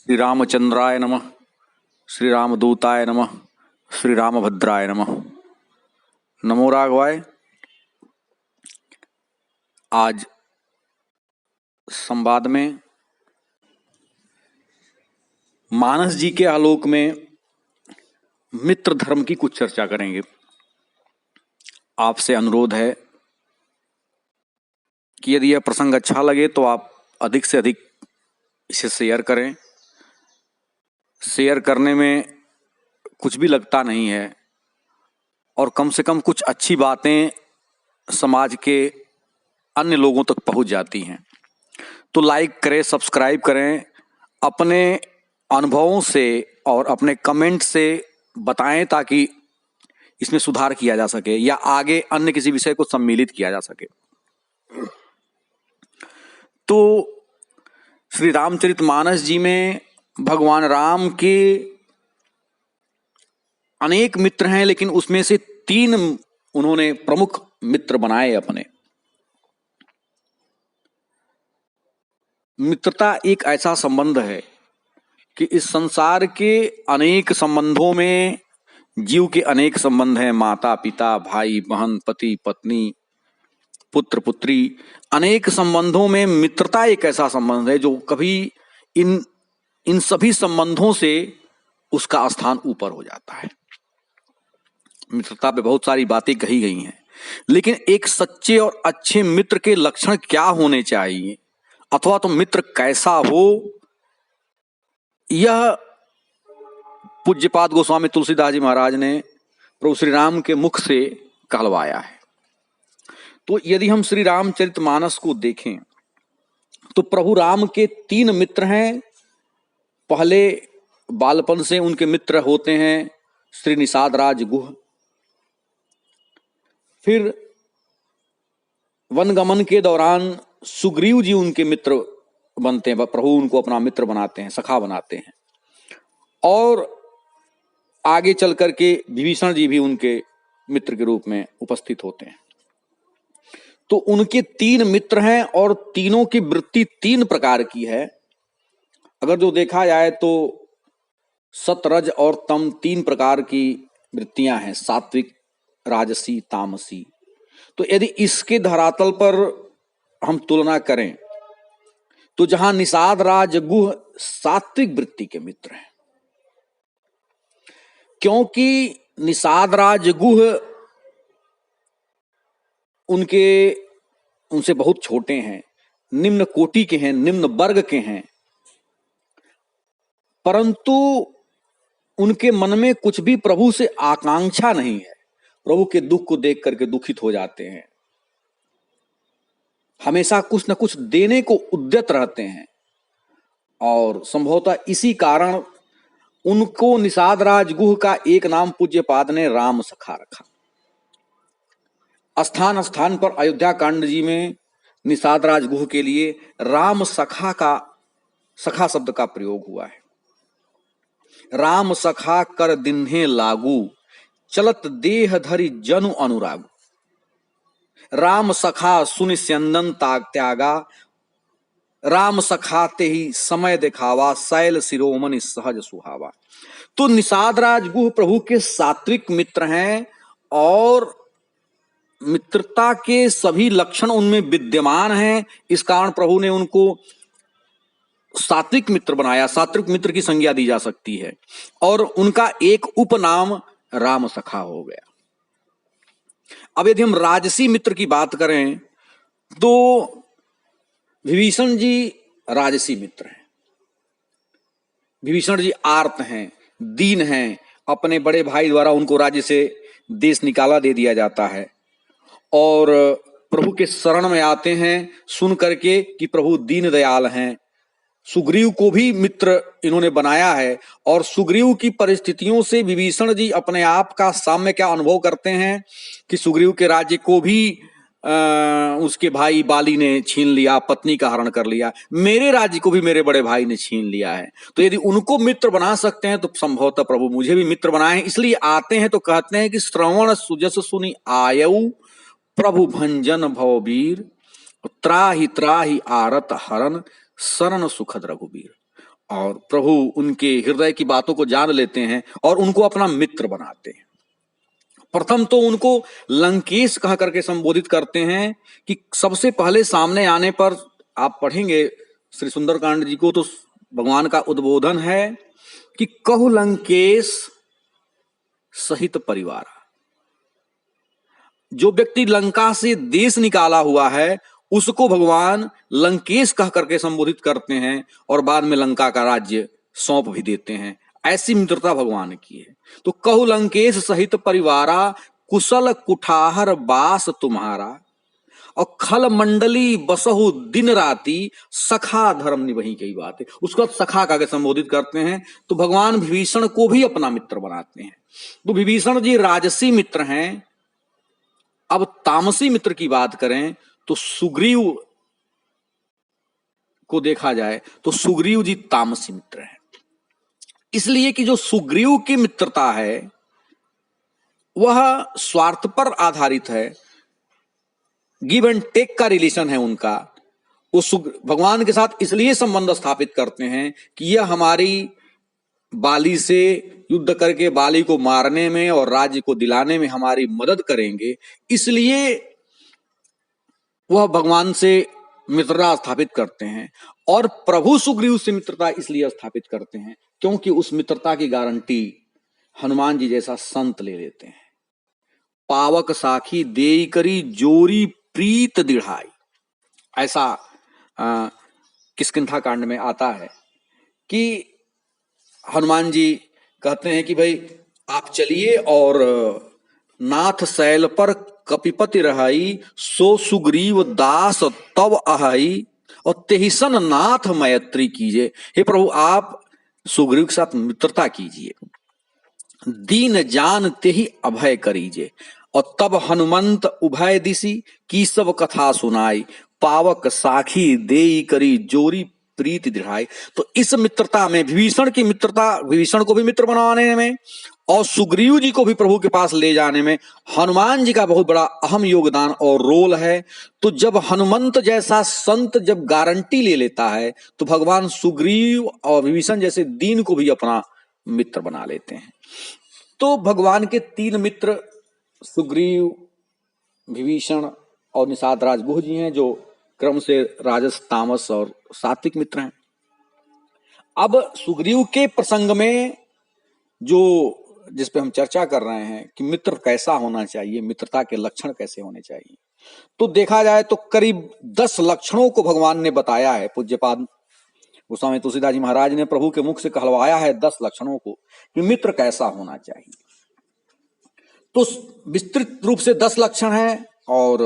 श्री रामचंद्राय नमः, श्री रामदूताय नमः, श्री रामभद्राय नमः। नमो राघवाय। आज संवाद में मानस जी के आलोक में मित्र धर्म की कुछ चर्चा करेंगे। आपसे अनुरोध है कि यदि यह प्रसंग अच्छा लगे तो आप अधिक से अधिक इसे शेयर करें। शेयर करने में कुछ भी लगता नहीं है और कम से कम कुछ अच्छी बातें समाज के अन्य लोगों तक पहुंच जाती हैं। तो लाइक करें, सब्सक्राइब करें, अपने अनुभवों से और अपने कमेंट से बताएं ताकि इसमें सुधार किया जा सके या आगे अन्य किसी विषय को सम्मिलित किया जा सके। तो श्री रामचरितमानस जी में भगवान राम के अनेक मित्र हैं, लेकिन उसमें से 3 उन्होंने प्रमुख मित्र बनाए अपने। मित्रता एक ऐसा संबंध है कि इस संसार के अनेक संबंधों में जीव के अनेक संबंध हैं। माता पिता, भाई बहन, पति पत्नी, पुत्र पुत्री, अनेक संबंधों में मित्रता एक ऐसा संबंध है जो कभी इन सभी संबंधों से उसका स्थान ऊपर हो जाता है। मित्रता पे बहुत सारी बातें कही गई हैं, लेकिन एक सच्चे और अच्छे मित्र के लक्षण क्या होने चाहिए अथवा तो मित्र कैसा हो, यह पूज्यपाद गोस्वामी तुलसीदास जी महाराज ने प्रभु श्री राम के मुख से कहलवाया है। तो यदि हम श्री रामचरितमानस को देखें तो प्रभु राम के 3 मित्र हैं। पहले बालपन से उनके मित्र होते हैं श्री निषाद राज गुह। फिर वनगमन के दौरान सुग्रीव जी उनके मित्र बनते हैं, प्रभु उनको अपना मित्र बनाते हैं, सखा बनाते हैं। और आगे चल करके विभीषण जी भी उनके मित्र के रूप में उपस्थित होते हैं। तो उनके 3 मित्र हैं और तीनों की वृत्ति 3 प्रकार की है। अगर जो देखा जाए तो सत, रज और तम 3 प्रकार की वृत्तियां हैं, सात्विक, राजसी, तामसी। तो यदि इसके धरातल पर हम तुलना करें तो जहां निषाद राज गुह सात्विक वृत्ति के मित्र हैं, क्योंकि निषाद राज गुह उनसे बहुत छोटे हैं, निम्न कोटि के हैं, निम्न वर्ग के हैं, परंतु उनके मन में कुछ भी प्रभु से आकांक्षा नहीं है। प्रभु के दुख को देख करके दुखित हो जाते हैं, हमेशा कुछ न कुछ देने को उद्यत रहते हैं। और संभवतः इसी कारण उनको निषाद राज गुह का एक नाम पूज्यपाद ने राम सखा रखा। स्थान स्थान पर अयोध्या कांड जी में निषाद राज गुह के लिए राम सखा शब्द का प्रयोग हुआ है। राम सखा कर दिन्हे लागू, चलत देह धरि जनु अनुरागु। राम सखा सुनि स्यंदन त्यागा, राम सखा ते ही समय दिखावा, शैल शिरोमणि सहज सुहावा। तो निषाद राज गुह प्रभु के सात्विक मित्र हैं और मित्रता के सभी लक्षण उनमें विद्यमान हैं। इस कारण प्रभु ने उनको सात्विक मित्र बनाया। सात्विक मित्र की संज्ञा दी जा सकती है और उनका एक उपनाम राम सखा हो गया। अब यदि हम राजसी मित्र की बात करें तो विभीषण जी राजसी मित्र हैं। विभीषण जी आर्त हैं, दीन हैं, अपने बड़े भाई द्वारा उनको राज्य से देश निकाला दे दिया जाता है और प्रभु के शरण में आते हैं सुन करके कि प्रभु दीन दयाल हैं। सुग्रीव को भी मित्र इन्होंने बनाया है और सुग्रीव की परिस्थितियों से विभीषण जी अपने आप का साम्य क्या अनुभव करते हैं कि सुग्रीव के राज्य को भी उसके भाई बाली ने छीन लिया, पत्नी का हरण कर लिया, मेरे राज्य को भी मेरे बड़े भाई ने छीन लिया है। तो यदि उनको मित्र बना सकते हैं तो संभवतः प्रभु मुझे भी मित्र बनाए हैं। इसलिए आते हैं तो कहते हैं कि श्रवण सुजस सुनि आयऊ, प्रभु भंजन भवबीर, त्राहि त्राहि आरत हरन, शरण सुखद रघुबीर। और प्रभु उनके हृदय की बातों को जान लेते हैं और उनको अपना मित्र बनाते हैं। प्रथम तो उनको लंकेश कह करके संबोधित करते हैं कि सबसे पहले सामने आने पर आप पढ़ेंगे श्री सुंदरकांड जी को तो भगवान का उद्बोधन है कि कहु लंकेश सहित परिवार। जो व्यक्ति लंका से देश निकाला हुआ है उसको भगवान लंकेश कह करके संबोधित करते हैं और बाद में लंका का राज्य सौंप भी देते हैं। ऐसी मित्रता भगवान की है। तो कहु लंकेश सहित परिवारा, कुशल कुठार बास तुम्हारा, और खल मंडली बसहु दिन राती, सखा धर्म निभही। कई बात है उसको सखा का संबोधित करते हैं। तो भगवान विभीषण को भी अपना मित्र बनाते हैं। तो विभीषण जी राजसी मित्र हैं। अब तामसी मित्र की बात करें तो सुग्रीव को देखा जाए तो सुग्रीव जी तामसी मित्र हैं। इसलिए कि जो सुग्रीव की मित्रता है वह स्वार्थ पर आधारित है, गिव एंड टेक का रिलेशन है उनका। वो भगवान के साथ इसलिए संबंध स्थापित करते हैं कि यह हमारी बाली से युद्ध करके बाली को मारने में और राज्य को दिलाने में हमारी मदद करेंगे। इसलिए वह भगवान से मित्रता स्थापित करते हैं। और प्रभु सुग्रीव से मित्रता इसलिए स्थापित करते हैं क्योंकि उस मित्रता की गारंटी हनुमान जी जैसा संत ले लेते हैं। पावक साखी देई करी जोरी प्रीत दृढ़ाई, ऐसा किष्किंधा कांड में आता है कि हनुमान जी कहते हैं कि भाई आप चलिए और नाथ शैल पर कपिपति रहाई, सो सुग्रीव दास तब अहाई, और तेहिसन नाथ मैत्री कीजिए। हे प्रभु आप सुग्रीव के साथ मित्रता कीजिए, दीन जान तेहि अभय करीजे। और तब हनुमंत उभय दिशि की सब कथा सुनाई, पावक साखी देई करी जोरी प्रीति दृढ़ाई। तो इस मित्रता में विभीषण की मित्रता, विभीषण को भी मित्र बनाने में और सुग्रीव जी को भी प्रभु के पास ले जाने में हनुमान जी का बहुत बड़ा अहम योगदान और रोल है। तो जब हनुमंत जैसा संत जब गारंटी ले लेता है तो भगवान सुग्रीव और विभीषण जैसे दीन को भी अपना मित्र बना लेते हैं। तो भगवान के तीन मित्र सुग्रीव, विभीषण और निषाद राज गुह जी हैं, जो क्रम से राजस, तामस और सात्विक मित्र हैं। अब सुग्रीव के प्रसंग में जो जिस पे हम चर्चा कर रहे हैं कि मित्र कैसा होना चाहिए, मित्रता के लक्षण कैसे होने चाहिए, तो देखा जाए तो करीब 10 लक्षणों को भगवान ने बताया है। पूज्यपाद गोस्वामी तुलसीदास जी महाराज ने प्रभु के मुख से कहलवाया है 10 लक्षणों को कि मित्र कैसा होना चाहिए। तो विस्तृत रूप से 10 लक्षण हैं और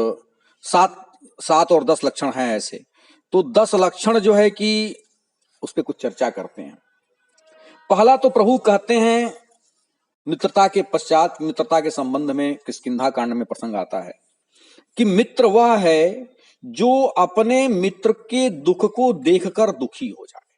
7 और 10 लक्षण हैं ऐसे। तो 10 लक्षण जो है कि उस पर कुछ चर्चा करते हैं। पहला तो प्रभु कहते हैं मित्रता के पश्चात, मित्रता के संबंध में किष्किंधा कांड में प्रसंग आता है कि मित्र वह है जो अपने मित्र के दुख को देखकर दुखी हो जाए।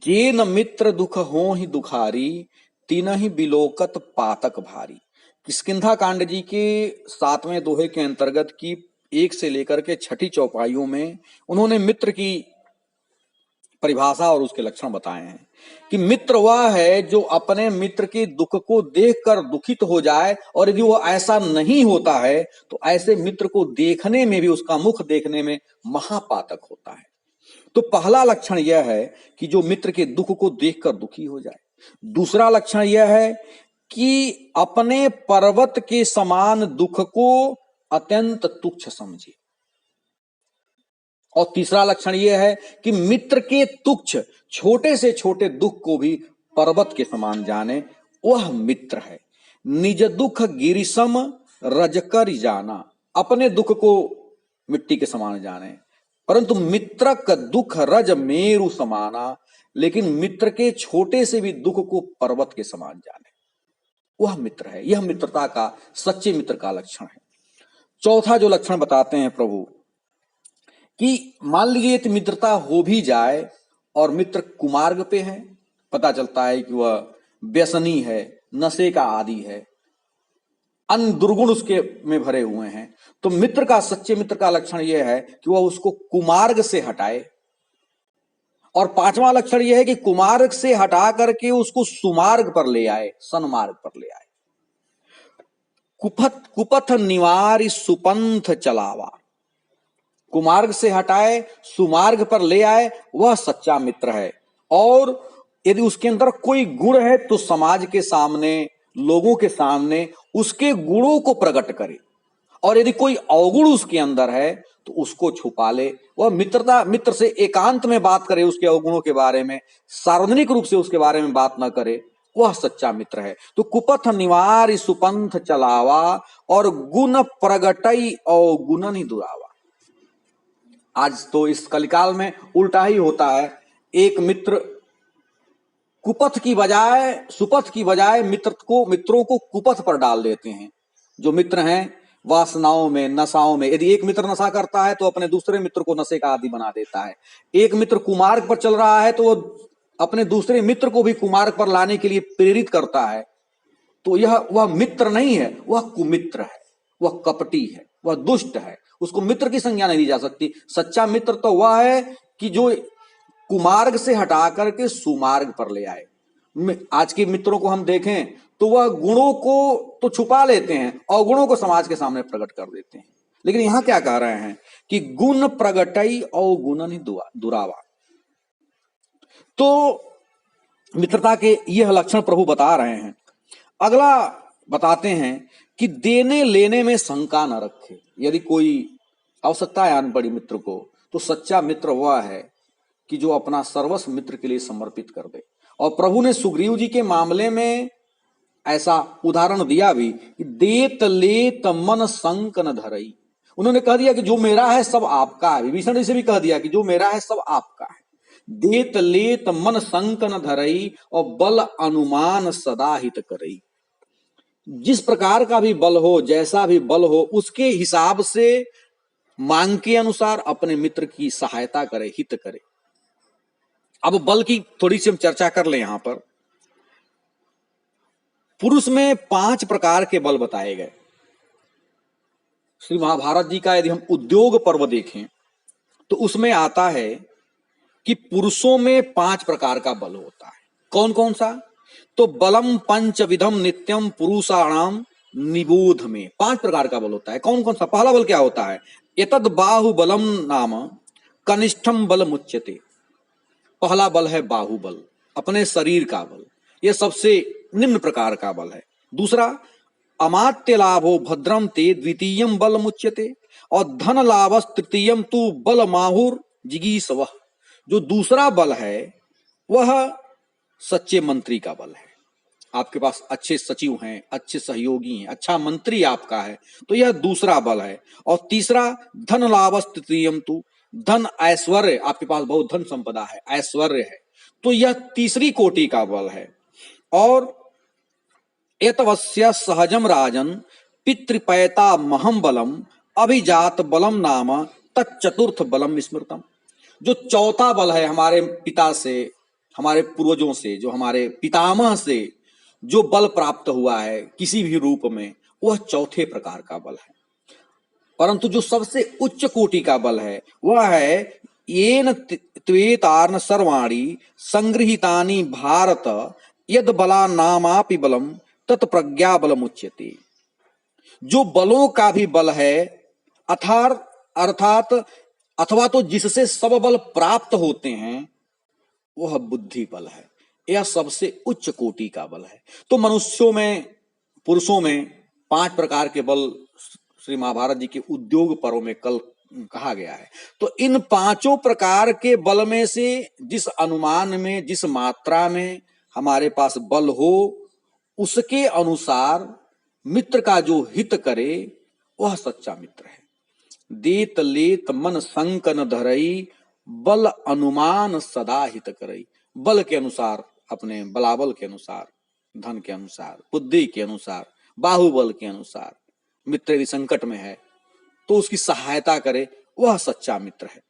जे न मित्र दुख हो ही दुखारी, तीनहि बिलोकत पातक भारी। किष्किंधा कांड जी के 7वें दोहे के अंतर्गत की 1 से लेकर के 6ठी चौपाइयों में उन्होंने मित्र की परिभाषा और उसके लक्षण बताए हैं कि मित्र वह है जो अपने मित्र के दुख को देखकर दुखित हो जाए, और यदि वो ऐसा नहीं होता है तो ऐसे मित्र को देखने में भी, उसका मुख देखने में महापातक होता है। तो पहला लक्षण यह है कि जो मित्र के दुख को देखकर दुखी हो जाए। दूसरा लक्षण यह है कि अपने पर्वत के समान दुख को अत्यंत तुच्छ समझे। और तीसरा लक्षण यह है कि मित्र के तुच्छ छोटे से छोटे दुख को भी पर्वत के समान जाने, वह मित्र है। निज दुख गिरिसम रजकर जाना, अपने दुख को मिट्टी के समान जाने, परंतु मित्र का दुख रज मेरु समाना, लेकिन मित्र के छोटे से भी दुख को पर्वत के समान जाने, वह मित्र है। यह मित्रता का, सच्चे मित्र का लक्षण है। चौथा जो लक्षण बताते हैं प्रभु कि मान लीजिए मित्रता हो भी जाए और मित्र कुमार्ग पे है, पता चलता है कि वह व्यसनी है, नशे का आदी है, अन्य दुर्गुण उसके में भरे हुए हैं, तो मित्र का, सच्चे मित्र का लक्षण यह है कि वह उसको कुमार्ग से हटाए, और पांचवा लक्षण यह है कि कुमार्ग से हटा करके उसको सुमार्ग पर ले आए, सन्मार्ग पर ले आए। कुपथ कुपथ निवारि सुपंथ चलावा, कुमार्ग से हटाए, सुमार्ग पर ले आए, वह सच्चा मित्र है। और यदि उसके अंदर कोई गुण है तो समाज के सामने, लोगों के सामने उसके गुणों को प्रकट करे, और यदि कोई अवगुण उसके अंदर है तो उसको छुपा ले। वह मित्र से एकांत में बात करे, उसके अवगुणों के बारे में, सार्वजनिक रूप से उसके बारे में बात न करे, वह सच्चा मित्र है। तो कुपथ निवारि सुपंथ चलावा और गुण प्रगटई अवगुणन ही दुरावा। आज तो इस कलिकाल में उल्टा ही होता है। एक मित्र कुपथ की बजाय, सुपथ की बजाय मित्रों को कुपथ पर डाल देते हैं। जो मित्र हैं वासनाओं में, नशाओं में, यदि एक मित्र नशा करता है तो अपने दूसरे मित्र को नशे का आदी बना देता है। एक मित्र कुमार्ग पर चल रहा है तो वो अपने दूसरे मित्र को भी कुमार्ग पर लाने के लिए प्रेरित करता है। तो यह वह मित्र नहीं है, वह कुमित्र है, वह कपटी है, वह दुष्ट है। उसको मित्र की संज्ञा नहीं दी जा सकती। सच्चा मित्र तो वह है कि जो कुमार्ग से हटा करके सुमार्ग पर ले आए। आज के मित्रों को हम देखें तो वह गुणों को तो छुपा लेते हैं और गुणों को समाज के सामने प्रकट कर देते हैं। लेकिन यहां क्या कह रहे हैं कि गुण प्रगटई और गुणन ही दुरावा। तो मित्रता के यह लक्षण प्रभु बता रहे हैं। अगला बताते हैं कि देने लेने में शंका न रखे। यदि कोई आवश्यकता है आन पड़ी मित्र को, तो सच्चा मित्र वह है कि जो अपना सर्वस्व मित्र के लिए समर्पित कर दे। और प्रभु ने सुग्रीव जी के मामले में ऐसा उदाहरण दिया भी कि देत लेत मन संक न धरई। उन्होंने कह दिया कि जो मेरा है सब आपका है। विभीषण जी से भी कह दिया कि जो मेरा है सब आपका है। देत लेत मन संक न धरई और बल अनुमान सदा हित करई। जिस प्रकार का भी बल हो, जैसा भी बल हो, उसके हिसाब से मांग के अनुसार अपने मित्र की सहायता करे, हित करे। अब बल की थोड़ी सी हम चर्चा कर ले। यहां पर पुरुष में 5 प्रकार के बल बताए गए। श्री महाभारत जी का यदि हम उद्योग पर्व देखें तो उसमें आता है कि पुरुषों में 5 प्रकार का बल होता है। कौन कौन सा? तो बलम पंचविधम नित्यम पुरुषाणाम निबोध में 5 प्रकार का बल होता है। कौन कौन सा? पहला बल क्या होता है? एतद बाहुबलम नाम कनिष्ठम बल मुच्यते। पहला बल है बाहुबल, अपने शरीर का बल। यह सबसे निम्न प्रकार का बल है। दूसरा, अमात्य लाभो भद्रम ते द्वितीयम बल मुच्यते। और धन लाभस तृतीयम तु बल माहुर जिगीषवः। जो दूसरा बल है वह सच्चे मंत्री का बल है। आपके पास अच्छे सचिव हैं, अच्छे सहयोगी हैं, अच्छा मंत्री आपका है, तो यह दूसरा बल है। और तीसरा, धन लाभस तृतीयम तु, धन ऐश्वर्य, आपके पास बहुत धन संपदा है, ऐश्वर्य है, तो यह तीसरी कोटि का बल है। और एतवस्य सहजम राजन पितृपैता महम बलम अभिजात बलम नाम तच्चतुर्थ बलम स्मृतम। जो चौथा बल है हमारे पिता से, हमारे पूर्वजों से, जो हमारे पितामह से जो बल प्राप्त हुआ है किसी भी रूप में, वह चौथे प्रकार का बल है। परंतु जो सबसे उच्च कोटि का बल है वह है येन त्वेतार्न सर्वाणी संगृहीतानि भारत यद बला नामापि बलम तत्प्रज्ञा बलम उच्यते। जो बलों का भी बल है अर्थात अथवा तो जिससे सब बल प्राप्त होते हैं, वह बुद्धि बल है। यह सबसे उच्च कोटि का बल है। तो मनुष्यों में, पुरुषों में 5 प्रकार के बल श्री महाभारत जी के उद्योग पर्व में कल कहा गया है। तो इन 5 प्रकार के बल में से जिस अनुमान में, जिस मात्रा में हमारे पास बल हो, उसके अनुसार मित्र का जो हित करे वह सच्चा मित्र है। देत लेत मन संक न धरई बल अनुमान सदा हित करई। बल के अनुसार, अपने बलाबल के अनुसार, धन के अनुसार, बुद्धि के अनुसार, बाहुबल के अनुसार मित्र यदि संकट में है तो उसकी सहायता करे, वह सच्चा मित्र है।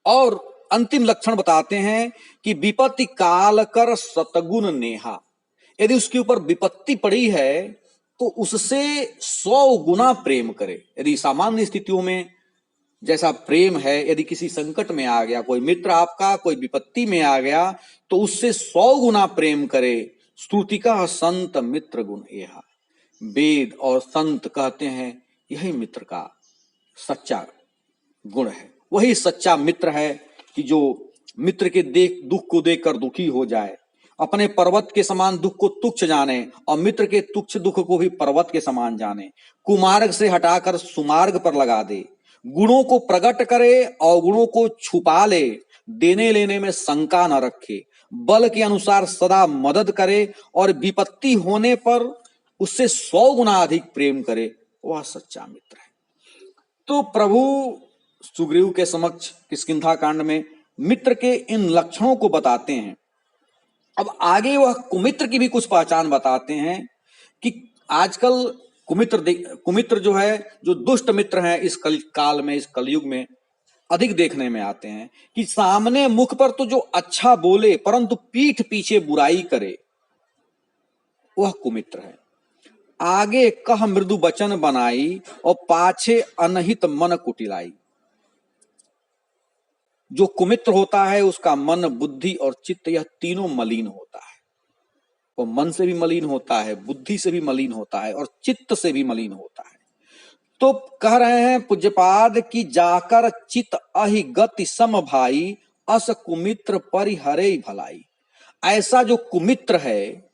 और अंतिम लक्षण बताते हैं कि विपत्ति काल कर सतगुण नेहा। यदि उसके ऊपर विपत्ति पड़ी है तो उससे 100 गुना प्रेम करे। यदि सामान्य स्थितियों में जैसा प्रेम है, यदि किसी संकट में आ गया, कोई मित्र आपका कोई विपत्ति में आ गया, तो उससे 100 गुना प्रेम करे। श्रुतिका संत मित्र गुण यह, वेद और संत कहते हैं यही मित्र का सच्चा गुण है। वही सच्चा मित्र है कि जो मित्र के दुख को देखकर दुखी हो जाए, अपने पर्वत के समान दुख को तुच्छ जाने और मित्र के तुच्छ दुख को भी पर्वत के समान जाने, कुमार्ग से हटाकर सुमार्ग पर लगा दे, गुणों को प्रकट करे और गुणों को छुपा ले, देने लेने में शंका न रखे, बल के अनुसार सदा मदद करे और विपत्ति होने पर उससे 100 गुना अधिक प्रेम करे, वह सच्चा मित्र है। तो प्रभु सुग्रीव के समक्ष किष्किंधा कांड में मित्र के इन लक्षणों को बताते हैं। अब आगे वह कुमित्र की भी कुछ पहचान बताते हैं कि आजकल कुमित्र जो है, जो दुष्ट मित्र हैं, इस काल में, इस कलयुग में अधिक देखने में आते हैं कि सामने मुख पर तो जो अच्छा बोले परंतु पीठ पीछे बुराई करे, वह कुमित्र है। आगे कह मृदु वचन बनाई और पाछे अनहित मन कुटिलाई। जो कुमित्र होता है उसका मन, बुद्धि और चित्त, यह तीनों मलिन होता है। वो मन से भी मलिन होता है, बुद्धि से भी मलिन होता है और चित्त से भी मलिन होता है। तो कह रहे हैं पूज्यपाद की जाकर चित अहि गति सम भाई, अस कुमित्र परिहरे भलाई। ऐसा जो कुमित्र है,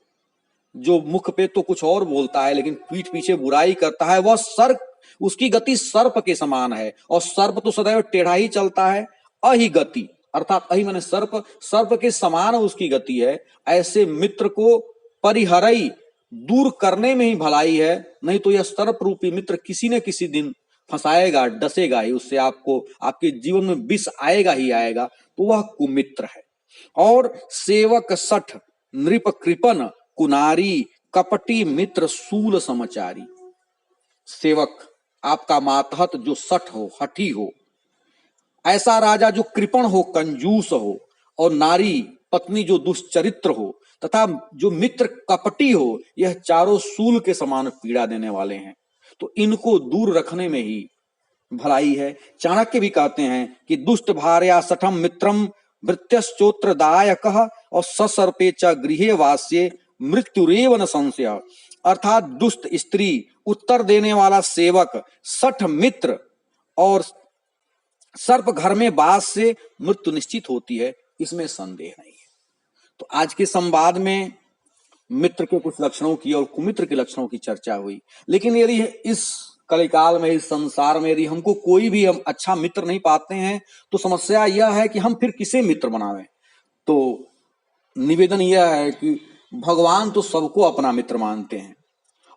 जो मुख पे तो कुछ और बोलता है लेकिन पीठ पीछे बुराई करता है, वह सर्प, उसकी गति सर्प के समान है। और सर्प तो सदैव टेढ़ा ही चलता है। अहि गति अर्थात अहि माने सर्प, सर्प के समान उसकी गति है। ऐसे मित्र को परिहरई, दूर करने में ही भलाई है, नहीं तो यह सर्प रूपी मित्र किसी न किसी दिन फंसाएगा, डसेगा ही, उससे आपको आपके जीवन में विष आएगा ही आएगा। तो वह कुमित्र है। और सेवक सठ नृप कृपन कुनारी, कपटी मित्र सूल समाचारी। सेवक आपका मातहत जो सठ हो, हठी हो, ऐसा राजा जो कृपण हो, कंजूस हो, और नारी पत्नी जो दुष्चरित्र हो, तथा जो मित्र कपटी हो, यह चारों सूल के समान पीड़ा देने वाले हैं। तो इनको दूर रखने में ही भलाई है। चाणक्य भी कहते हैं कि दुष्ट भार्या सठम मित्रम वृत्यश्चोत्रदायकः और ससर्पे च गृहे वास्ये मृत्युरेव न संशय। अर्थात दुष्ट स्त्री, उत्तर देने वाला सेवक, सठ मित्र और सर्प घर में वास से मृत्यु निश्चित होती है, इसमें संदेह नहीं है। तो आज के संवाद में मित्र के कुछ लक्षणों की और कुमित्र के लक्षणों की चर्चा हुई। लेकिन यदि इस कलिकाल में, इस संसार में यदि हमको कोई भी हम अच्छा मित्र नहीं पाते हैं, तो समस्या यह है कि हम फिर किसे मित्र बनावें। तो निवेदन यह है कि भगवान तो सबको अपना मित्र मानते हैं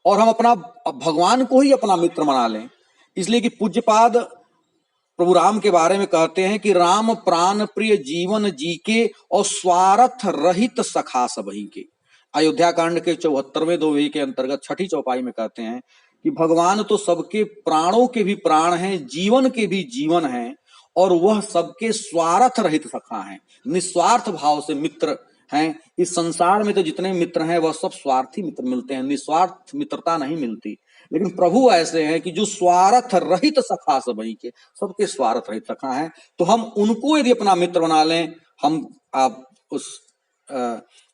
और हम अपना भगवान को ही अपना मित्र बना लें। इसलिए कि पूज्यपाद प्रभु राम के बारे में कहते हैं कि राम प्राण प्रिय जीवन जी के और स्वार्थ रहित सखा सबही के। अयोध्या कांड के 74वें दोहे के अंतर्गत छठी चौपाई में कहते हैं कि भगवान तो सबके प्राणों के भी प्राण हैं, जीवन के भी जीवन हैं, और वह सबके स्वार्थ रहित सखा हैं, निस्वार्थ भाव से मित्र हैं। इस संसार में तो जितने मित्र हैं वह सब स्वार्थी मित्र मिलते हैं, निस्वार्थ मित्रता नहीं मिलती। लेकिन प्रभु ऐसे हैं कि जो स्वार्थ रहित सखा सबही के, सबके स्वार्थ रहित सखा हैं। तो हम उनको यदि अपना मित्र बना लें, हम आप उस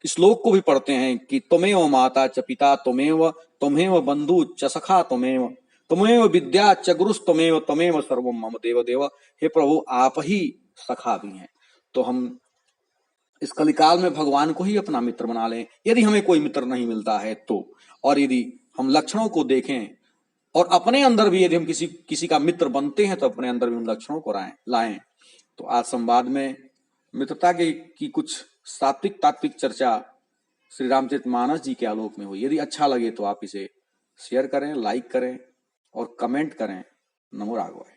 श्लोक को भी पढ़ते हैं कि त्वमेव माता च पिता त्वमेव, त्वमेव बंधु च सखा त्वमेव, त्वमेव विद्या च गुरुस् त्वमेव, त्वमेव सर्वम मम देव देव। हे प्रभु, आप ही सखा भी हैं। तो हम इस कलिकाल में भगवान को ही अपना मित्र बना लें, यदि हमें कोई मित्र नहीं मिलता है तो। और यदि हम लक्षणों को देखें और अपने अंदर भी यदि हम किसी का मित्र बनते हैं, तो अपने अंदर भी उन लक्षणों को लाएं। तो आज संवाद में मित्रता की कुछ सात्विक तात्विक चर्चा श्री रामचरितमानस जी के आलोक में हुई। यदि अच्छा लगे तो आप इसे शेयर करें, लाइक करें और कमेंट करें। नमो राघवाय।